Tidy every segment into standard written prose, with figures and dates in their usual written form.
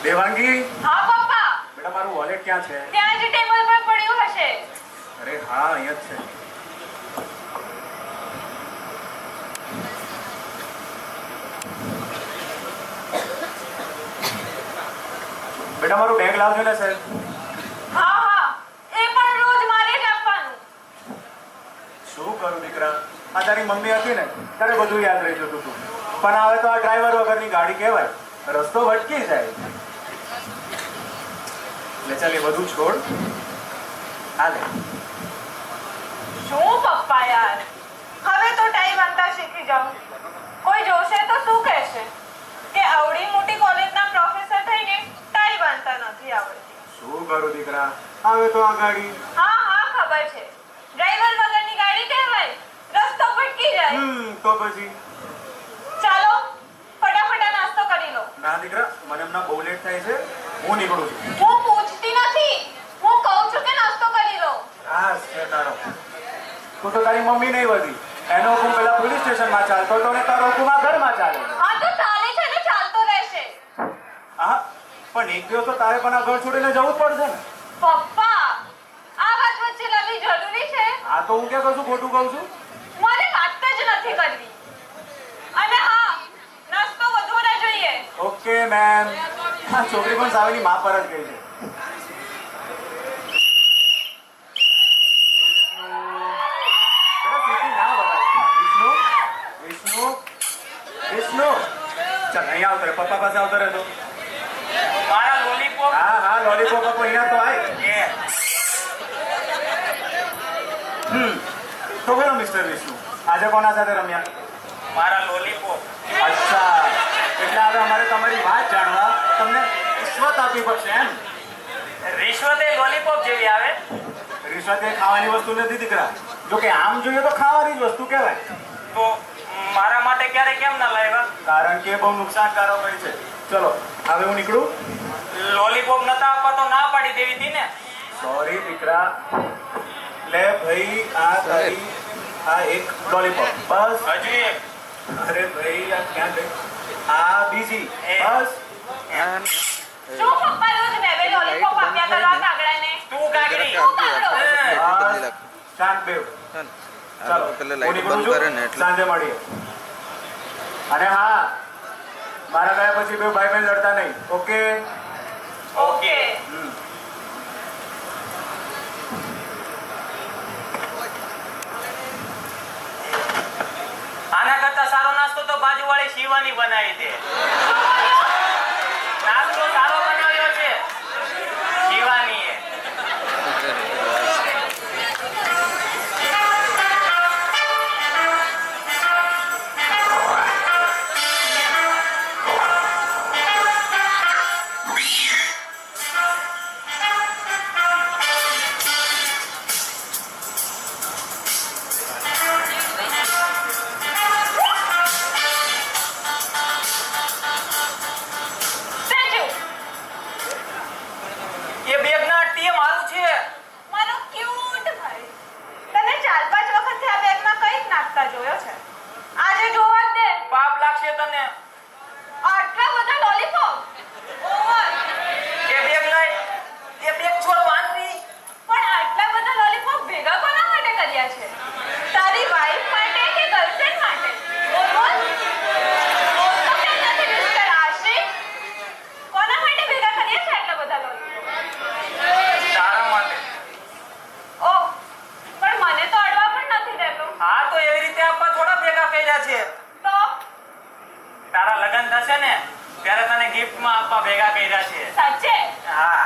દેવાંગી, હા પપ્પા. બેટા મારું વોલેટ ક્યાં છે? ત્યાં જ ટેબલ પર પડ્યું હશે. અરે હા, અહીંયા જ છે. બેટા મારું બેગ લાવજો ને સાહેબ. હા હા, એ પણ રોજ મારે જ આપવાનું. શું કરું દીકરા, આ તારી મમ્મી હતી ને ત્યારે બધું યાદ રહી જતું હતું, પણ હવે તો આ ડ્રાઈવર વગરની ગાડી કહેવાય, રસ્તો ભટકી જાય. લે ચાલ, એ બધું છોડ. હાલે. શું પપ્પા યાર, હવે તો ટાઈ બાંધતા શીખી જાઉં. કોઈ જોશે તો શું કહેશે કે આવડી મોટી કોલેજના પ્રોફેસર થઈને ટાઈ બાંધતા નથી આવડતી. શું કરું દીકરા, હવે તો આ ગાડી. હા હા, ખબર છે, ડ્રાઈવર વગરની ગાડી કહેવાય, રસ્તો ભટકી જાય. તો પછી ચાલો ફટાફટ નાસ્તો કરી લો. ના દીકરા, મને હમણાં બહુ લેટ થાય છે, હું નીકળું છું. હું પૂછતી નથી, હું કહું છું કે નાસ્તો કરી લો. હા છે તારો. તું તો તારી મમ્મી નહીં વધી, એનો હુકમ પેલા પોલીસ સ્ટેશનમાં ચાલતો હતો ને તારો હુકમ આ ઘરમાં ચાલે. હા તો ચાલે છે ને, ચાલતો રહેશે. હા, પણ એક દિવસ તો તારે પણ આ ઘર છોડીને જવું જ પડશે ને. પપ્પા, આ વાત વચ્ચે લાવવી જરૂરી છે? આ તો હું ક્યાં કશું ખોટું કહું છું? મારે વાત જ નથી કરવી. અને હા, નાસ્તો વધુ ના જોઈએ. Okay ma'am. આ છોકરી પણ સાવેની માં પર જ ગઈ છે. વિષ્ણુ, વિષ્ણુ, ચાલ અહીંયા આવતો રહે, પપ્પા પાસે આવતો રહેતો. મારા લોલીપોપ. હા હા, લોલીપોપ આપો, અહીંયા તો આય. તો બોલો મિસ્ટર વિષ્ણુ, આજે કોના સાથે રમ્યા? મારા લોલીપોપ. અચ્છા, એટલે હવે અમારે તમારી વાત જાણવા તમને રિશ્વત આપવી પડશે એમ? રિશ્વત એ લોલીપોપ જેવી આવે. રિશ્વત એ ખાવાની વસ્તુ નથી દીકરા, જો કે આમ જોઈએ તો ખાવાની જ વસ્તુ કહેવાય. તો મારા માટે ક્યારે કેમ ના લાવ્યા? કારણ કે એ બહુ નુકસાનકારક હોય છે. ચલો હવે હું નીકળું. લોલીપોપ નતા આપવા તો ના પાડી દેવી હતી ને. સોરી દીકરા. લે ભાઈ, આ તારી આ એક લોલીપોપ, બસ. હજુ એક. અરે ભાઈ, આ ક્યાં ગઈ? આ બીજી, બસ. શું પપ્પા રોજ બે બે લોલીપોપ આપ્યા કરો આ કાગડાને? તું કાગડી. તું કાગડો. બસ, શાંત બેવ. ચાલો હું નીકળું છું, સાંજે મળીએ. અને હા, મારા ગયા પછી બે ભાઈ બહેન લડતા નહીં. ઓકે? ઓકે. આના કરતા સારો નાસ્તો તો બાજુવાળી શિવાની બનાવી દે. નાસ્તો સારો બનાવ્યો છે શિવાનીએ. એ બેગના અટ્ટીએ મારું છે. મારો ક્યુટ ભાઈ, તને 4-5 વખતથી આ બેગમાં કંઈક નાખતા જોયો છે. આજે જોવા જ દે. પાપ લાગશે તને. આટલા બધા લોલીપોપ. ઓવર. એ બેગ લઈ. એ બેગ છોડ વાંદરી. પણ આટલા બધા લોલીપોપ ભેગા કોના માટે કર્યા છે? તારી વાઈફ માટે કે ગર્લફ્રેન્ડ માટે? બોલ બોલ. બોલ તો કેમ નથી મિસ્ટર આશિક? કોના માટે ભેગા કર્યા છે આટલા બધા લોલીપોપ? તારા માટે. ઓહ, પણ મને તો અડવા પણ નથી દેતો. હા તો એવી રીતે આપવા થોડા ભેગા કર્યા છે. તો તારા લગન થશે ને ત્યારે તને ગિફ્ટમાં આપવા ભેગા કર્યા છે. સાચે? હા.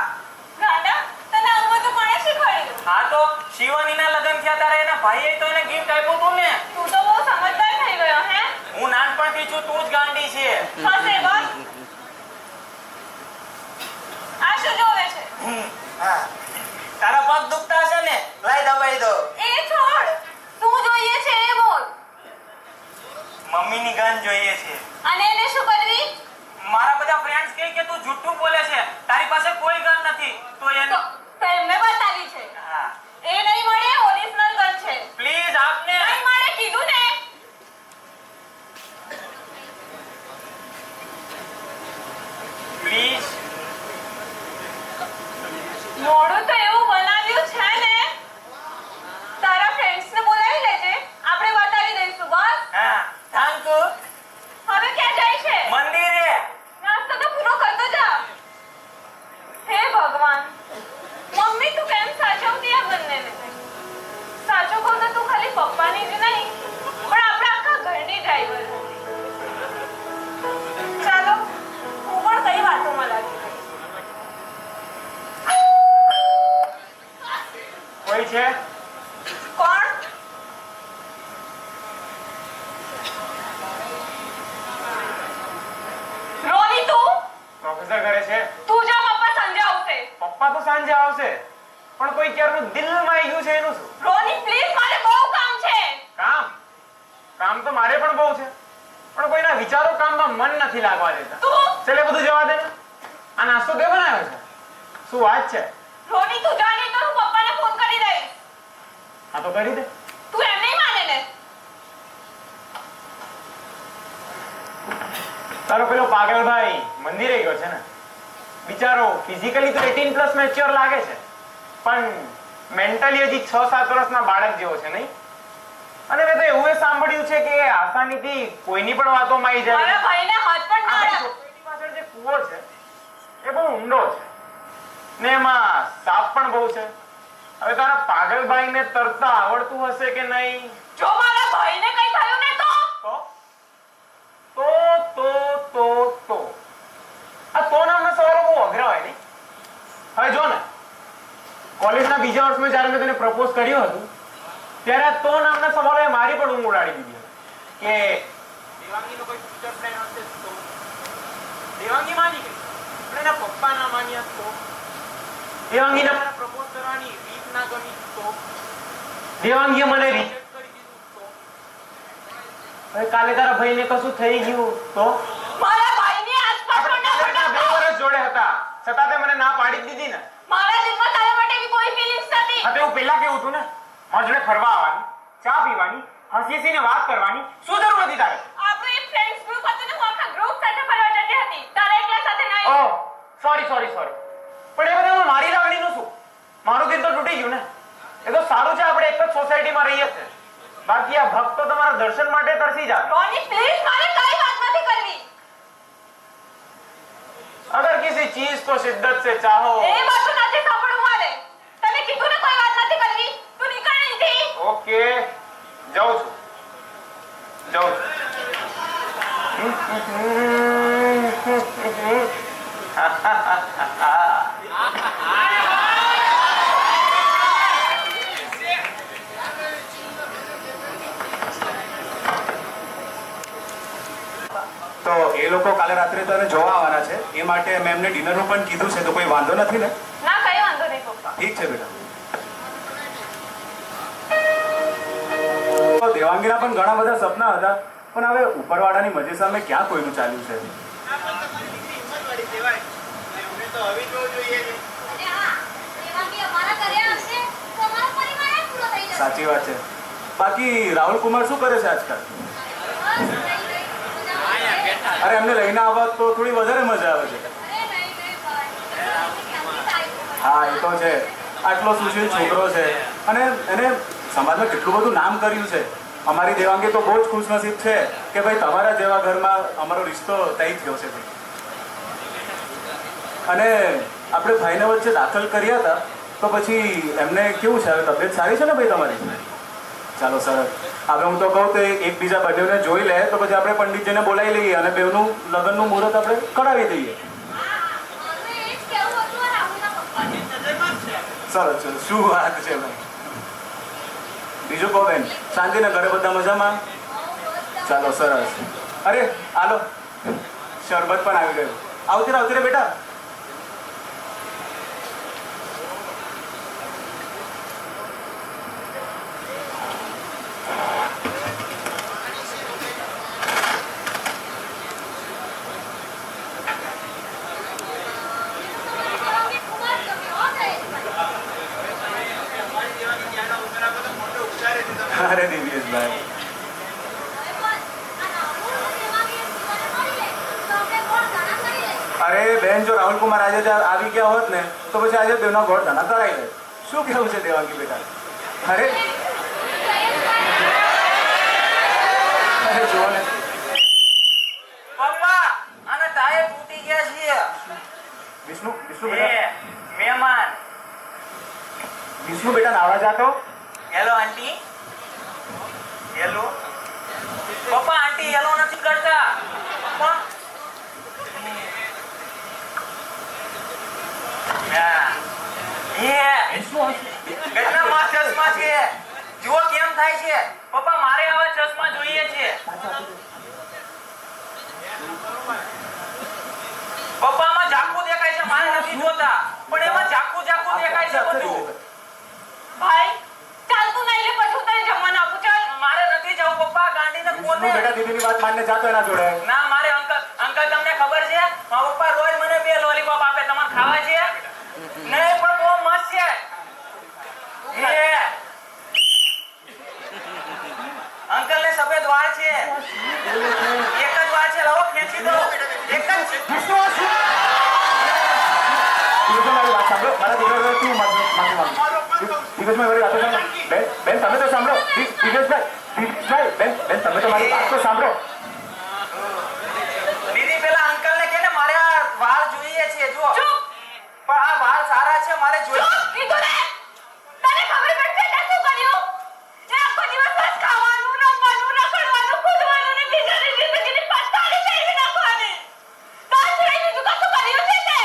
ગાંડા, તને આવું બધું કોણે શીખવાડ્યું? હા તો શિવાનીના લગન થયા ત્યારે એના ભાઈએ તો એને ગિફ્ટ આપ્યું હતું ને. તું તો બહુ સમજદાર થઈ ગયો હે. હું નાનપણથી છું, તું જ ગાંડી છે. હશે બોલ. આ શું જોવે છે? હા. તારા પગ દુખતા હશે ને, લાઈ દબાઈ દો. એ છોડ. શું જોઈએ છે એ બોલ. મમ્મીની ગન જોઈએ છે. અને એને શું કરવી? મારા બધા ફ્રેન્ડ્સ કહે કે તું જૂઠું બોલે છે, તારી પાસે કોઈ ગન નથી. તો એને તો એમને બતાવી છે. હા. એ નહીં મળે, ઓરિજિનલ ગન છે. પ્લીઝ આપને. નહીં મળે કીધું ને. પ્લીઝ. મોડું તો એવું બનાવ્યું છે ને, તારા ફ્રેન્ડ્સને બોલાવી લેજે, આપણે બતાવી દઈશું. બસ હા થેન્ક યુ. હવે ક્યાં જાય છે? મંદિરે. નાસ્તો તો પૂરો કરતો જા. હે ભગવાન, મમ્મી તું કેમ સાચવતી આ બંનેને? સાચું કહું તો તું ખાલી પપ્પાની જ નહીં પણ આપણા આખા ઘરની ડ્રાઈવર હતી. ચાલો હું પણ કઈ વાતોમાં લાગી ગઈ. કોઈ છે? કોણ? રોની તું? પ્રોફેસર ઘરે છે? તું જા, પપ્પા સાંજે આવશે. પપ્પા તો સાંજે આવશે, પણ કોઈ ક્યારનું દિલમાં આવી ગયું છે એનું શું? રોની પ્લીઝ, મારે બહુ કામ છે. કામ તો મારે પણ બહુ છે, પણ કોઈના વિચારો કામમાં મન નથી લાગવા દેતા. તું ચાલે બધું જવા દે ને. આ નાસ્તો કે બનાવ્યો છે? શું વાત છે? રોની તું જા, નહીં તો હું પપ્પાને ફોન કરી દઈશ. હા તો કરી દે. તું એમ નહીં માને ને? તારો પેલો પાગલભાઈ મંદિરે ગયો છે ને, બિચારો ફિઝિકલી તો 18+ મેચ્યોર લાગે છે, પણ મેન્ટલી હજી 6-7 વર્ષના બાળક જેવો છે નહીં? અને મેં તો એવું સાંભળ્યું છે કે આસાનીથી કોઈની પણ વાતોમાં આવી જાય. મારા ભાઈને હાથ પણ ના આપણી લાગ. સોસાયટી પાછળ જે કૂવો છે એ બહુ ઊંડો છે ને એમાં સાપ પણ બહુ છે. હવે તારા પાગલભાઈને તરતા આવડતું હશે કે નહીં? જો મારા ભાઈને કઈ થયું ને તો આ તો નામના સવાલો બહુ અઘરા હોય નહીં? હવે જો ને, કોલેજના બીજા વર્ષમાં જ્યારે મેં તને પ્રપોઝ કર્યું હતું ત્યારે આ તો નામના સવાલોએ મારી પણ ઊંઘ ઉડાડી દીધી કે દેવાંગીનો કોઈ ફ્યુચર પ્લાન હશે તો. દેવાંગી માની ગઈ પણ એના પપ્પા ના માન્યા તો. દેવાંગીને પ્રપોઝ કરવાની રીત ના ગમી તો. દેવાંગીએ મને રિજેક્ટ કરી દીધું તો. હવે કાલે તારા ભાઈને કશું થઈ ગયું તો. મારા ભાઈની આસપાસ પણ ના આપણે 2 ફરતા. વર્ષ જોડે હતા છતાં તે મને ના પાડી જ દીધી ને. મારા દિલમાં તારા માટે એવી કોઈ ફીલિંગ્સ નથી. હા તો એવું પહેલા કેવું હતું ને, મારા જોડે ફરવા આવવાની, ચા પીવાની, હસી હસીને વાત કરવાની, શું જરૂર હતી તારે? આપણું એક ફ્રેન્ડ્સ ગ્રુપ હતું ને, હું આખા ગ્રુપ સાથે ફરવા જતી હતી, તારા એકલા સાથે નહીં. ઓહ સોરી પણ એ બધામાં મારી લાગણીનું શું? મારું દિલ તો તૂટી ગયું ને. એ તો સારું છે આપણે એક જ સોસાયટીમાં રહીએ છીએ, બાકી આ ભક્તો તમારા દર્શન માટે તરસી જાય. રોની પ્લીઝ, મારે કઈ વાત નથી કરવી. अगर किसी चीज को शिद्दत से चाहो. એ બધું નથી સાંભળવું મારે. તને કીધું ને કોઈ વાત નથી કરવી. તું નીકળ અહીંથી. ઓકે જાઉં છું. તો એ લોકો કાલે રાત્રે તને જોવા આવવાના છે, એ માટે મેં એમને ડિનરનું પણ કીધું છે, તો કોઈ વાંધો નથી ને? ના, કઈ વાંધો નહીં પપ્પા. ઠીક છે બેટા. તો દેવાંગીના પણ ઘણા બધા સપના હતા, પણ હવે ઉપરવાળાની મરજી સામે ક્યાં કોઈનું ચાલ્યું છે? સાચી વાત છે. બાકી રાહુલ કુમાર શું કરે છે આજકાલ? અરે એમને લઈને આવવા તો થોડી વધારે મજા આવે છે. હા એ તો છે, આટલો સુશીલ છોકરો છે અને એને સમાજમાં કેટલું બધું નામ કર્યું છે. અમારી દેવાંગી તો બહુ જ ખુશનસીબ છે કે ભાઈ તમારા જેવા ઘરમાં અમારો રિશ્તો તય થયો છે. અને આપણે ભાઈને વચ્ચે દાખલ કર્યા હતા તો પછી એમને કેવું છે, હવે તબિયત સારી છે ને ભાઈ તમારી? ચાલો સરસ. હવે હું તો કહું તો એકબીજા બંનેને જોઈ લે તો પછી આપણે પંડિતજીને બોલાવી લઈએ અને બેવનું લગ્નનું મુહૂર્ત આપણે કરાવી દઈએ. સરસ ચલો, શું વાત છે ભાઈ. બીજું કહો બેન, શાંતિને ઘરે બધા મજામાં? ચાલો સરસ. અરે હાલો, શરબત પણ આવી ગયું. આવતી રે બેટા. અરે દિવ્યેશભાઈ, અરે અરે બેન, જો રાહુલ કુમાર આજે જ આવી ગયા હોત ને તો પછી આજે બેના ગોળ ધાના કરાઈ દે. શું કેવું છે દેવાંગી બેટા? અરે જુઓ ને, પપ્પા આના ટાયર તૂટી ગયા છે. વિષ્ણુ બેટા, મહેમાન. વિષ્ણુ બેટા નાવા જાતો. Hello aunty. હેલો પપ્પા, આંટી હેલો નથી કરતા. પપ્પા કેટલા માં ચશ્મા છે, જુઓ કેમ થાય છે. પપ્પા મારે આવા ચશ્મા જોઈએ છે. પપ્પા આમાં ઝાકું દેખાય છે, મારે નથી જોતા, પણ એમાં ઝાકું દેખાય છે બધું. ભાઈ ચાલ તું નહીં લે, પછી હું તને જમવાનું આપું. ચાલ. મારે નથી જવું પપ્પા, ગાંડીને વિષ્ણુ કોને. બેટા દીદીની વાત માનને જાતો એના જોડે. ના મારે અંકલ તમને ખબર છે, મારા પપ્પા રોજ મને 2 લોલીપોપ આપે. તમારે ખાવા છે? નહીં પણ બહુ મસ્ત છે. અંકલ ને સફેદ વાળ છે, એક જ વાળ છે, લાવો ખેંચી દો. એક જ. વિષ્ણુ આ શું? દિવસમાં મારી વાત સાંભળો. મારા દીકરા તું માફી માંગ. દિવસમાં મારી વાતો સાંભળો. બેન તમે તો સાંભળો. દિવસભાઈ, બેન તમે તો મારી વાત તો સાંભળો. દીદી પેલા અંકલ ને કે ને મારે આ વાળ જોઈએ છે. જો ચૂપ. પણ આ વાળ સારા છે, મારે જોઈએ. ચૂપ કીધું ને. તને ખબર પડશે તે શું કર્યું? એ આખો દિવસ બસ ખાવાનું, રમવાનું, રખડવાનું, કૂદવાનું ને બીજાની જિંદગીની પસ્તાળી ફેરવી નાખવાની. તાર સિવાય બીજું કશું કર્યું છે તે?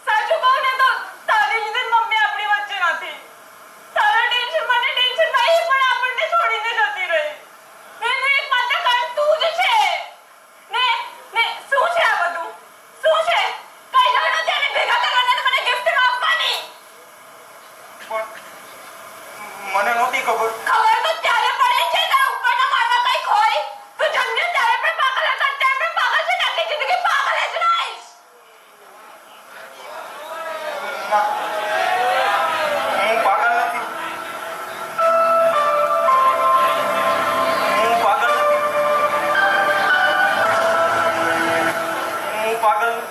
સાચું કહું ને તો તારી લીધે જ મમ્મી આપણી વચ્ચે નથી. તારા ટેન્શન મને ટેન્શન નહીં, પણ આપણને છોડીને જતી રહી. એનું એકમાત્ર કારણ તું જ છે. ને શું છે આ બધું? શું છે? કઈ જાણો ત્યારે ભેગા કરવાના મને ગિફ્ટ આપવાની. મને નહોતી ખબર. ખબર તો ત્યારે પડે છે તારા ઉપરના માળમાં કંઈક હોય. તું જન્મ્યો ત્યારે પણ પાગલ હતો, અત્યારે પણ પાગલ છે ને, આખી જિંદગી પાગલ જ રહીશ. હું પાગલ નથી. હું પાગલ નથી. હું પાગલ નથી.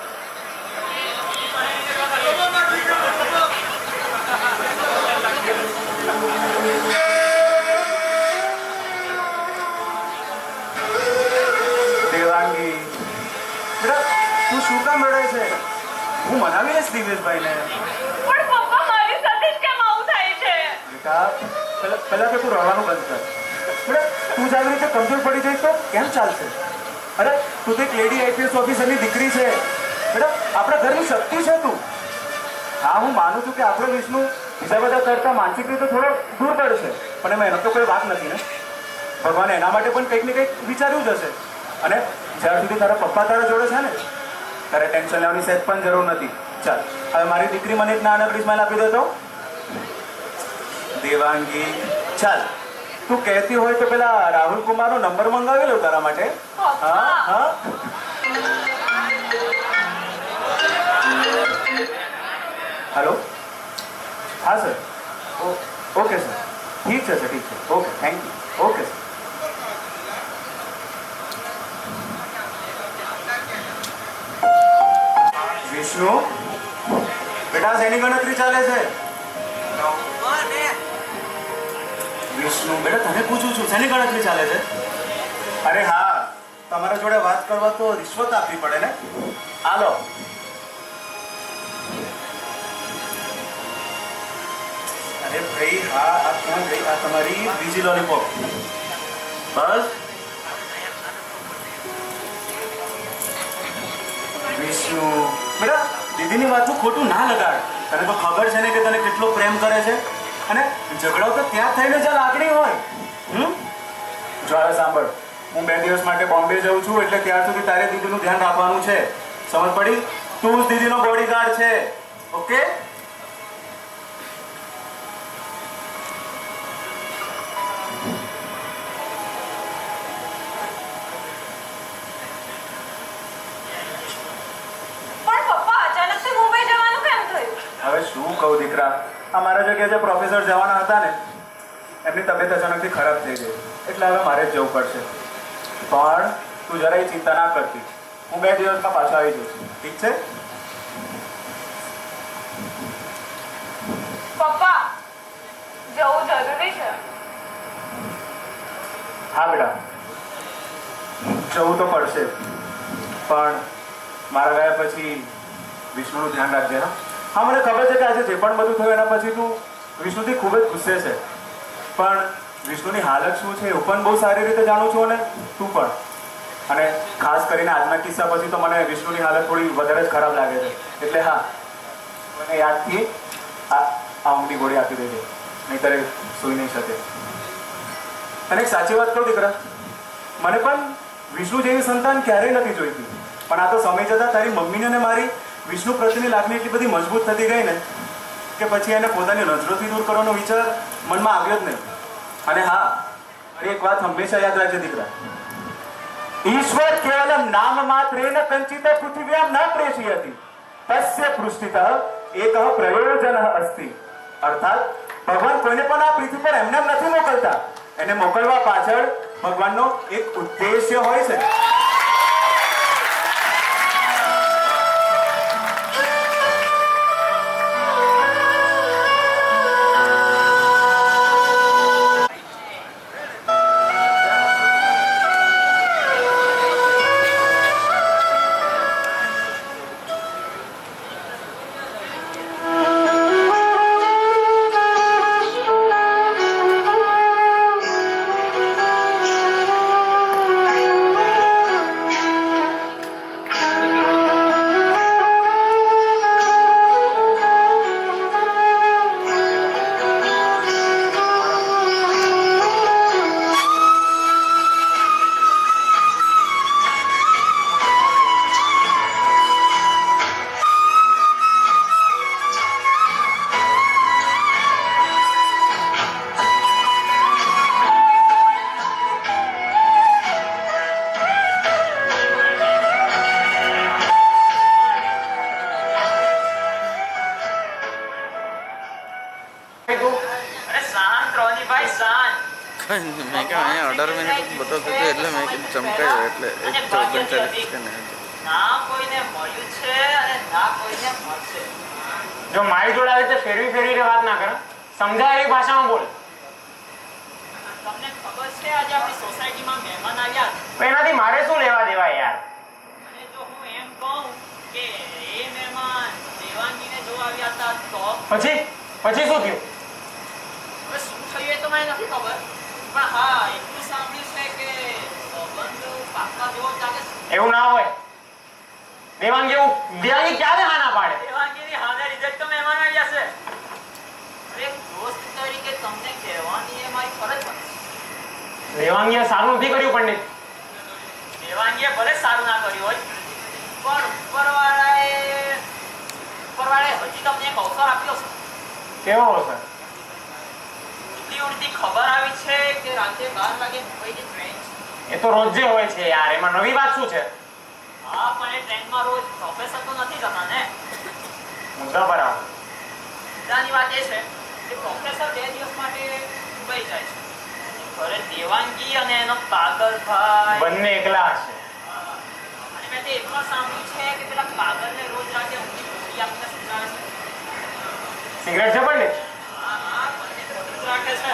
દેવાંગી બેટા, તું શું કામ રડે છે? હું મનાવી લઈશ દિવેશભાઈને. પણ પપ્પા મારી સાથે જ કેમ આવું થાય છે? બેટા પહેલા તો તું રડવાનું બંધ કર. બેટા તું જ આવી રીતે કમજોર પડી જઈશ તો કેમ ચાલશે? અરે તું તો એક લેડી આઈપીએસ ઓફિસરની દીકરી છે. બેટા આપણા ઘરની શક્તિ છે તું. હા હું માનું છું કે આપણો વિષ્ણુ બીજા બધા કરતા માનસિક રીતે થોડો દૂર પડશે, પણ એમાં એનો તો કોઈ વાત નથી ને. ભગવાને એના માટે પણ કંઈક ને કંઈક વિચાર્યું જ હશે. અને જ્યાર સુધી તારા પપ્પા તારા જોડે છે ને, તારે ટેન્શન લેવાની સહેજ પણ જરૂર નથી. ચાલ હવે મારી દીકરી મને એક નાનકડી સ્માઈલ આપી દે તો. દેવાંગી ચાલ, તું કહેતી હોય તો પેલા રાહુલ કુમારનો નંબર મંગાવી લો તારા માટે. હા હા હેલો. હા સર. ઓકે સર, ઠીક છે સર, ઠીક છે. Okay thank you. Okay sir. Vishnu બેટા શેની ગણતરી ચાલે છે? વિષ્ણુ બેટા તને પૂછું છું, શેની ગણતરી ચાલે છે? અરે હા, તમારા જોડે વાત કરવા તો રિશ્વત આપવી પડે ને. હાલો. અરે ભાઈ હા, આ ક્યાં ગઈ? આ તમારી બીજી લોલીપોપ. બસ વિષ્ણુ બેટા દીદીની વાતનું ખોટું ના લગાડ. તને તો ખબર છે ને કે તને કેટલો પ્રેમ કરે છે. અને ઝઘડો તો ત્યાં થઈને જ્યાં લાગણી હોય. જો હવે સાંભળ, હું 2 દિવસ માટે બોમ્બે જઉં છું, એટલે ત્યાર સુધી તારે દીદીનું ધ્યાન રાખવાનું છે. સમજ પડી? તું જ દીદીનો બોડીગાર્ડ છે. ઓકે? હવે શું કહું દીકરા, આ મારા જગ્યાએ જે પ્રોફેસર જવાના હતા ને, એમની તબિયત અચાનકથી ખરાબ થઈ ગઈ, એટલે હવે મારે જ જવું પડશે. પણ તું જરાય ચિંતા ના કરતી. હું 2 દિવસમાં પાછો આવી જઈશ. ઠીક છે? પપ્પા જવું જરૂરી છે. હા બેટા, જવું તો પડશે, પણ મારા ગયા પછી વિષ્ણુનું ધ્યાન રાખજે. હા, મને ખબર છે કે આજે જે પણ બધું થયું એના પછી તું વિષ્ણુથી ખૂબ જ ગુસ્સે છે, પણ વિષ્ણુની હાલત શું છે એવું પણ બહુ સારી રીતે જાણું છું, અને તું પણ. અને ખાસ કરીને આજના કિસ્સા પછી તો મને વિષ્ણુની હાલત થોડી વધારે જ ખરાબ લાગે છે. એટલે હા, મને યાદથી આ ઊંઘની ગોળી આપી દેજે, નહીંતર એ સૂઈ નહીં શકે. અને એક સાચી વાત કહું દીકરા, મને પણ વિષ્ણુ જેવી સંતાન ક્યારેય નથી જોઈતી, પણ આ તો સમય જતાં તારી મમ્મીને ને મારી વિષ્ણુ પ્રત્યેની લાગણી એટલી બધી મજબૂત થતી ગઈ ને કે પછી એને પોતાની નજરોથી દૂર કરવાનો વિચાર મનમાં આવ્યો જ નહીં. અને હા, એક વાત હંમેશા યાદ રાખજે દીકરા, ઈશ્વર કેવલમ નામ માત્રેન કંચિત પૃથિવ્યામ ન પ્રેષયતિ તસ્ય પૃષ્ઠિતઃ એકઃ પ્રયોજનઃ અસ્તિ. અર્થાત ભગવાન કોઈને પણ આ પૃથ્વી પર એમને એમ નથી મોકલતા, એને મોકલવા પાછળ ભગવાનનો એક ઉદ્દેશ્ય હોય છે. અરે શાંત રહો ની ભાઈ, શાંત. મેં કહ્યું અહીંયા 18 મિનિટ બતાવતું હતું એટલે મેં કીધું ચમકાયું એટલે અને 1:39 કે નહીં. ના કોઈને મળ્યું છે અને ના કોઈને મળશે. જો મારી જોડે આવી રીતે ફેરવી ફેરવીને વાત ના કરો, સમજાય એવી ભાષામાં બોલ. તમને ખબર છે આજે આપણી સોસાયટીમાં મહેમાન આવ્યા છે? તો એનાથી મારે શું લેવા દેવા યાર? અને જો હું એમ કહું કે એ મહેમાન દેવાંગીને જોવા આવ્યા હતા તો પછી પછી શું થયું? હવે શું થયું એ તો મને નથી ખબર, પણ હા એટલું સાંભળ્યું છે કે સંબંધ પાકવા જેવો લાગે છે. એવું ના હોય. દેવાંગી ક્યારે હા ના પાડે? દેવાંગીની હાને રિજેક્ટ તો મહેમાન આવ્યા છે. એક દોસ્ત તરીકે તમને કહેવાની એ મારી ફરજ બને. દેવાંગીએ સારું નથી કર્યું પંડિત. દેવાંગીએ ભલે સારું ના કર્યું હોય, પણ ઉપરવાળાએ હજી તમને એક અવસર આપ્યો છે. કેવો અવસર? ઉડતી ઉડતી ખબર આવી છે કે રાતે 12 વાગે મુંબઈની ટ્રેન છે. એ તો રોજે હોય છે યાર, એમાં નવી વાત શું છે? હા, પણ એ ટ્રેનમાં રોજ પ્રોફેસર તો નથી જતા ને. મુદ્દા પર આવો. મુદ્દાની વાત એ છે કે પ્રોફેસર 2 દિવસ માટે મુંબઈ જાય છે. ઘરે દેવાંગી અને એનો પાગલ ભાઈ બંને એકલા હશે. અને મેં તો એ પણ સાંભળ્યું છે કે પેલા પાગલને રોજ રાતે ઊંઘી ગોળી આપીને સુવડાવે છે. સિગરેટ છે પંડિત? હા, હા, બંને બધું જ રાખે છે.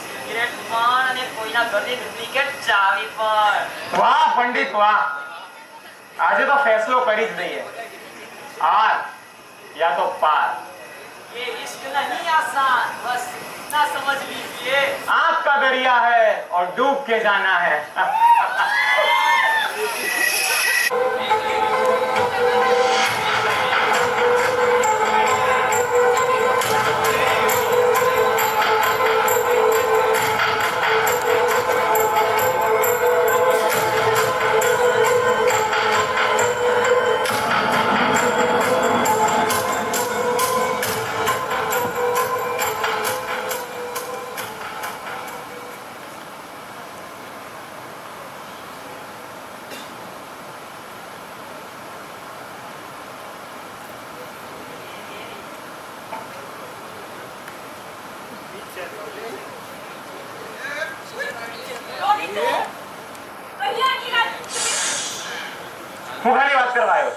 સિગરેટ પણ અને કોઈના ઘરની ડુપ્લિકેટ ચાવી પણ. વાહ પંડિત વાહ, આજે તો ફેસલો કરી જ દઈએ. આર યા તો પાર. ये इश्क नहीं आसान, बस ना समझ लीजिए. आंख का दरिया है और डूब के जाना है. વાત કરવા આવ્યો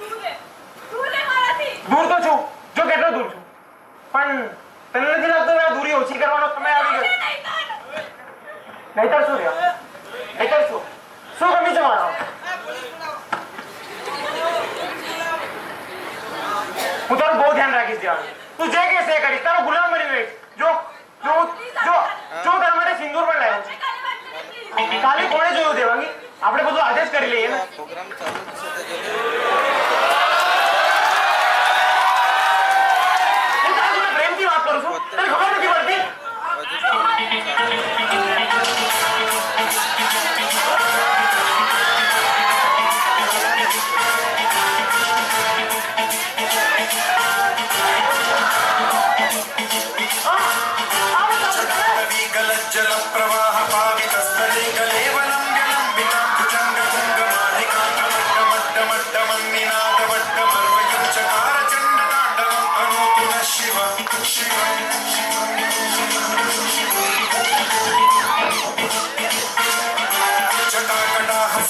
છું. તું લે મારાથી. દૂર તો છું, જો કેટલો દૂર છું, પણ તને નથી લાગતું કે આ દૂરી ઓછી કરવાનો સમય આવી ગયો? નહીતર શું રહ્યો? નહીતર શું કમી જવાનો? હું તારું બહુ ધ્યાન રાખીશ દેવાનું. તું જે કહેશે એ કરીશ, તારો ગુલામ બની રહીશ. જો જો જો જો તારા માટે સિંદૂર પણ લાવ્યો છું. કાલે કોણે જોયું દેવાંગી? આપણે બધું આજે જ કરી લઈએ ને. પ્રોગ્રામ ચાલુ જ છે તે જોઈએ. હું તારા જોડે પ્રેમથી વાત કરું છું, તને ખબર નથી પડતી?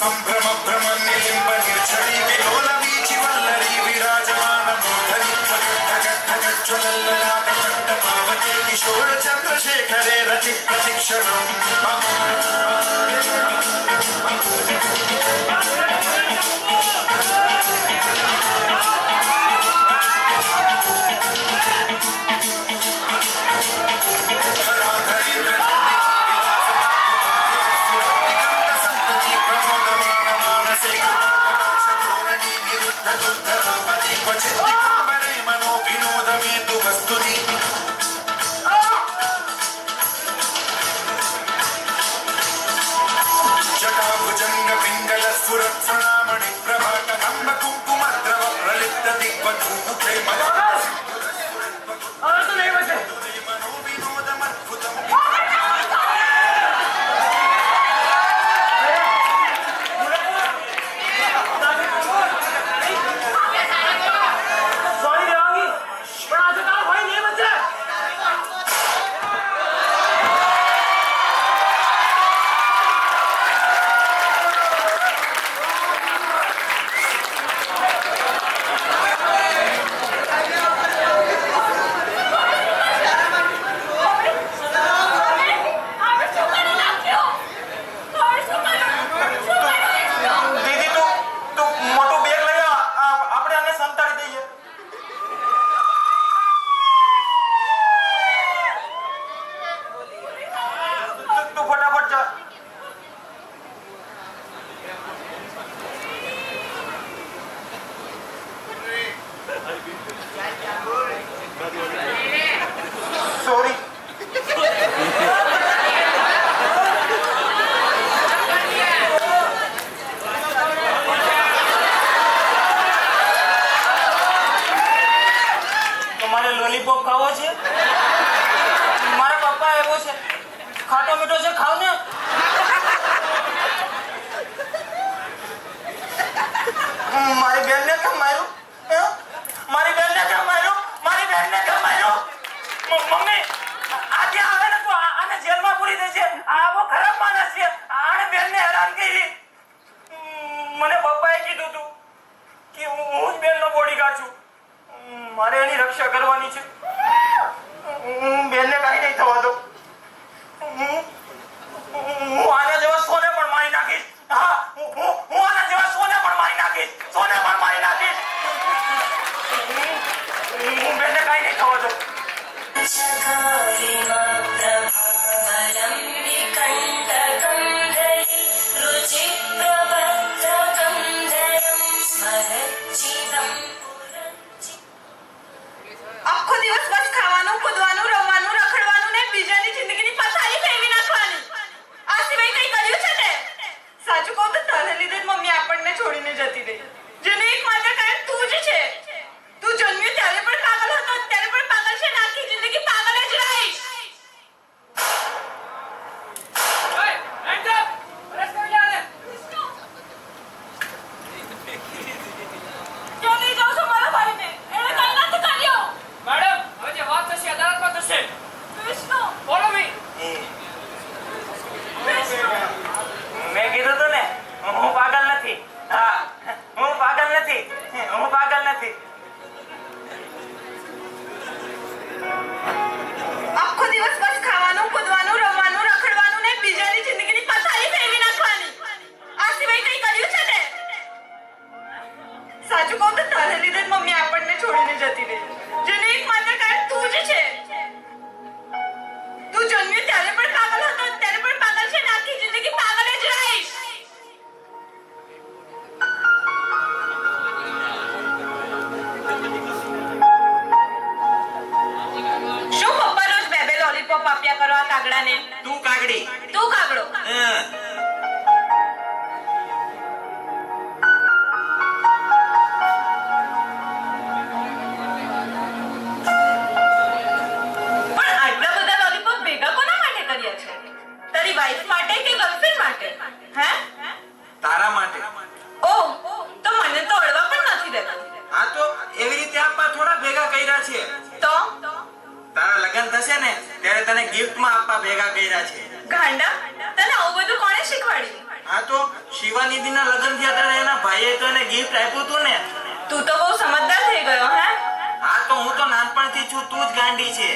संभ्रम भ्रम निलिंब निर्झरी विलोल वीचि वल्लरी विराजमान मूर्धनि ज्वलल्ललाट पट्ट पावते किशोर चंद्रशेखरे रचि प्रतिक्षणम् લોલીપોપ ખાવો છે? મારા પપ્પા એવો છે, ખાટો મીઠો છે, ખાવ ને. મારી બેનને કેમ માર્યું? મારી બેનને કેમ માર્યું? મારી બેનને કેમ માર્યું? મમ્મી આજે આવે ને તો આને જેલમાં પૂરી દેશે. આવો ખરાબ માણસ છે, આને બેનને હેરાન કરી. મને પપ્પાએ કીધું હતું કે હું જ બેનનો બોડીગાર્ડ છું, મારે એની રક્ષા કરવાની છે. બેનને કઈ નહીં થવા દો. હું આના જેવા સોને પણ મારી નાખીશ. હા, હું આના જેવા સોને પણ મારી નાખીશ. સોને પણ મારી નાખીશ. હું બેનને કઈ નહીં થવા દો. આખો દિવસ બસ ખાવાનું, કૂદવાનું, રમવાનું, રખડવાનું ને બીજાની જિંદગીની પથારી ફેરવી નાખવાની. આ સિવાય કંઈ કર્યું છે ને? સાચું કહું તો તને લીધે જ મમ્મી આપણને છોડીને જતી રહી. જેને એકમાત્ર કારણ તું જ છે. તું જન્મ્યો ત્યારે પણ પાગલ હતો, ત્યારે પણ પાગલ છે, આખી જિંદગી પાગલ જ રહીશ. સાચું કહું તો તારે લીધે જ મમ્મી આપણને છોડીને જતી રહી. જેનું એકમાત્ર કારણ તું જ છે. તું જન્મ્યો ત્યારે પણ પાગલ હતો, ત્યારે પણ પાગલ છે, ને આખી જિંદગી પાગલ જ રહીશ. શું પપ્પા રોજ બે બે લોલીપોપ આપ્યા કરો આ કાગડાને? તું કાગડી. તું કાગડો. પણ આટલા બધા લોલીપોપ ભેગા કોના માટે કર્યા છે? તારી વાઈફ માટે કે ગર્લફ્રેન્ડ માટે? હે? તારા માટે. ઓહ, તો મને તો અડવા પણ નથી દેતો. હા તો એવી રીતે આપવા થોડા ભેગા કર્યા છે. તો તારા લગ્ન થશે ને ત્યારે તને ગિફ્ટમાં આપવા ભેગા કર્યા છે. ગાંડા, તને આવું બધું કોણે શીખવાડ્યું? હા તો શિવાનિધિના લગ્ન થયા ત્યારે એના ભાઈએ તો એને ગિફ્ટ આપ્યું હતું ને. તું તો બહુ સમજદાર થઈ ગયો. હે? હા તો હું તો નાનપણથી છું, તું જ ગાંડી છે.